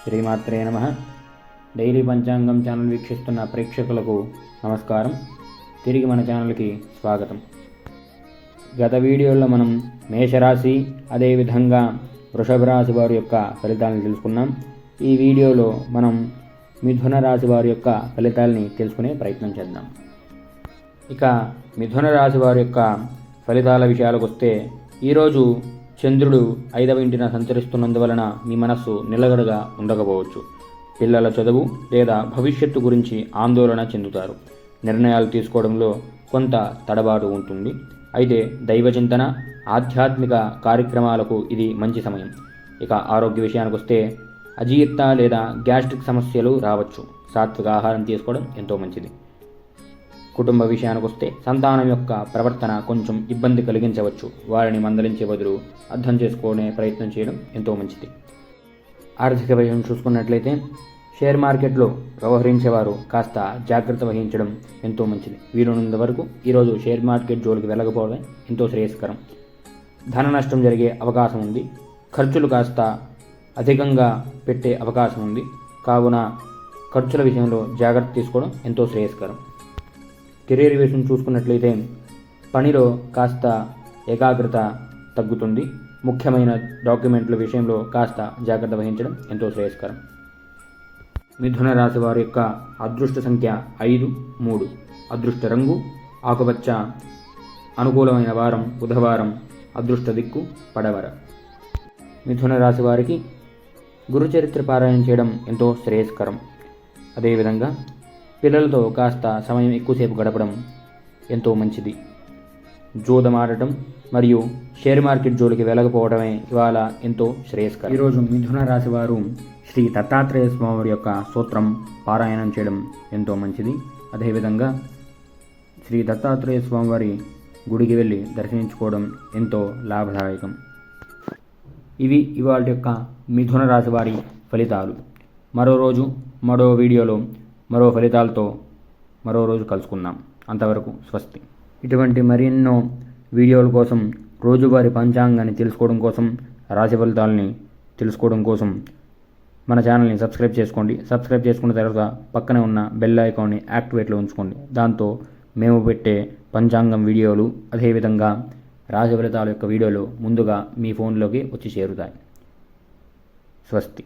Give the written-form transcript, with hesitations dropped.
శ్రీమాత్రే నమః. డైలీ పంచాంగం ఛానల్ వీక్షిస్తున్న ప్రేక్షకులకు నమస్కారం. తిరిగి మన ఛానల్కి స్వాగతం. గత వీడియోలో మనం మేషరాశి అదేవిధంగా వృషభ రాశి వారి యొక్క ఫలితాలను తెలుసుకున్నాం. ఈ వీడియోలో మనం మిథున రాశి వారి యొక్క ఫలితాలని తెలుసుకునే ప్రయత్నం చేద్దాం. ఇక మిథున రాశి వారి యొక్క ఫలితాల విషయాలకు వస్తే, ఈరోజు చంద్రుడు 5వ ఇంటిన సంచరిస్తున్నందువలన మీ మనస్సు నిలకడగా ఉండకపోవచ్చు. పిల్లల చదువు లేదా భవిష్యత్తు గురించి ఆందోళన చెందుతారు. నిర్ణయాలు తీసుకోవడంలో కొంత తడబాటు ఉంటుంది. అయితే దైవచింతన, ఆధ్యాత్మిక కార్యక్రమాలకు ఇది మంచి సమయం. ఇక ఆరోగ్య విషయానికి వస్తే, అజీర్త లేదా గ్యాస్ట్రిక్ సమస్యలు రావచ్చు. సాత్విక ఆహారం తీసుకోవడం ఎంతో మంచిది. కుటుంబ విషయానికి వస్తే, సంతానం యొక్క ప్రవర్తన కొంచెం ఇబ్బంది కలిగించవచ్చు. వారిని మందలించే బదులు అర్థం చేసుకునే ప్రయత్నం చేయడం ఎంతో మంచిది. ఆర్థిక విషయం చూసుకున్నట్లయితే, షేర్ మార్కెట్లో వ్యవహరించేవారు కాస్త జాగ్రత్త వహించడం ఎంతో మంచిది. వీలున్నంత వరకు ఈరోజు షేర్ మార్కెట్ జోలికి వెళ్ళకపోవడం ఎంతో శ్రేయస్కరం. ధన నష్టం జరిగే అవకాశం ఉంది. ఖర్చులు కాస్త అధికంగా పెట్టే అవకాశం ఉంది. కావున ఖర్చుల విషయంలో జాగ్రత్త తీసుకోవడం ఎంతో శ్రేయస్కరం. కెరీర్ విషయం చూసుకున్నట్లయితే, పనిలో కాస్త ఏకాగ్రత తగ్గుతుంది. ముఖ్యమైన డాక్యుమెంట్ల విషయంలో కాస్త జాగ్రత్త వహించడం ఎంతో శ్రేయస్కరం. మిథున రాశి వారి యొక్క అదృష్ట సంఖ్య 5, 3. అదృష్ట రంగు ఆకుపచ్చ. అనుకూలమైన వారం బుధవారం. అదృష్ట దిక్కు పడవర. మిథున రాశి వారికి గురుచరిత్ర పారాయణం చేయడం ఎంతో శ్రేయస్కరం. అదేవిధంగా పిల్లలతో కాస్త సమయం ఎక్కువసేపు గడపడం ఎంతో మంచిది. జూదం ఆడటం మరియు షేర్ మార్కెట్ జోలికి వెళ్ళకపోవడమే ఇవాళ ఎంతో శ్రేయస్కరం. ఈరోజు మిథున రాశి వారు శ్రీ దత్తాత్రేయ స్వామి యొక్క స్తోత్రం పారాయణం చేయడం ఎంతో మంచిది. అదేవిధంగా శ్రీ దత్తాత్రేయ స్వామి వారి గుడికి వెళ్ళి దర్శించుకోవడం ఎంతో లాభదాయకం. ఇవి ఇవాళ యొక్క మిథున రాశి వారి ఫలితాలు. మరో రోజు మరో వీడియోలో మరో ఫలితాలతో మరో రోజు కలుసుకుందాం. అంతవరకు స్వస్తి. ఇటువంటి మరెన్నో వీడియోల కోసం, రోజువారీ పంచాంగాన్ని తెలుసుకోవడం కోసం, రాశి ఫలితాలని తెలుసుకోవడం కోసం మన ఛానల్ని సబ్స్క్రైబ్ చేసుకోండి. సబ్స్క్రైబ్ చేసుకున్న తర్వాత పక్కనే ఉన్న బెల్ ఐకాన్ని యాక్టివేట్లో ఉంచుకోండి. దాంతో మేము పెట్టే పంచాంగం వీడియోలు, అదేవిధంగా రాశి ఫలితాల యొక్క వీడియోలు ముందుగా మీ ఫోన్లోకి వచ్చి చేరుతాయి. స్వస్తి.